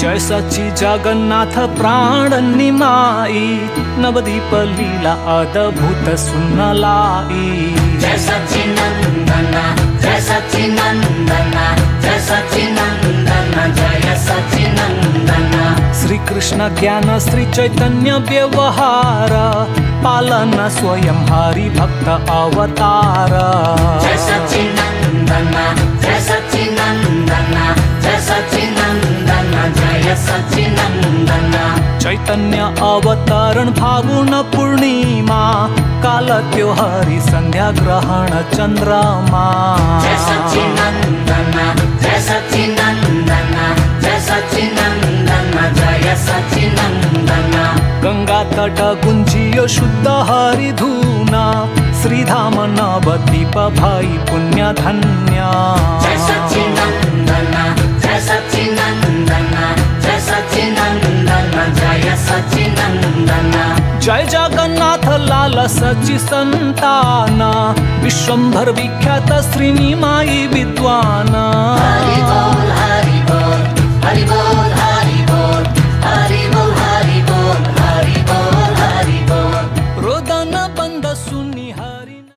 जय सच्ची जगन्नाथ प्राण निमाई, नवदीप लीला अद्भुत सुनलाई। जय सच्चिनंदन जय सच्चिनंदन जय सच्चिनंदन जय सच्चिनंदन। श्री कृष्ण ज्ञान श्री चैतन्य व्यवहार, पालन स्वयं हरि भक्त अवतार। जय सच्चिनंदन जय सच्चिनंदन जय सच्चिनंदन जय सच्चिनंदन। चैतन्य अवतरण फागुन पूर्णिमा, काल त्योहारी संध्या ग्रहण चंद्रमा। जय सच्चिनंदन जय सच्चिनंदन जय सच्चिनंदन जय सच्चिनंदन। गंगा तट गुंजियो शुद्ध हरि धूना, श्रीधाम नवदीप भाई पुण्य धन्य। जय सच्चिनंदन जय सच्चिनंदन जय सच्चिनंदन जय सच्चिनंदन। जय जगन्नाथ लाल सच्ची संतान, विश्वंभर विख्यात श्रीनिमाई विद्वान। हरि बोल हरि बोल हरि बोल।